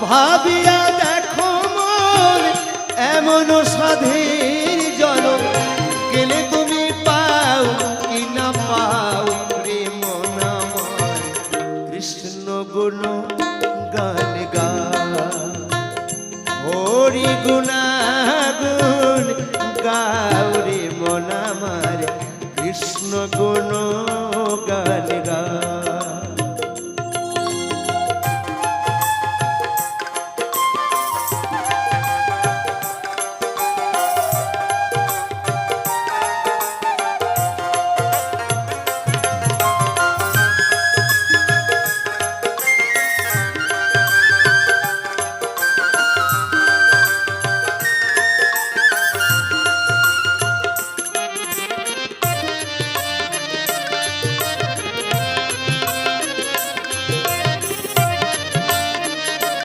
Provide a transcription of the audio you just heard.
ভাবিয়া দেখো মন এমন সাধের জল গেলে তুমি পাও কি না পাও প্রেম নামার কৃষ্ণ গুণ গান গা হরি গুণাগুণ গাও রে মন আমার কৃষ্ণ গুণ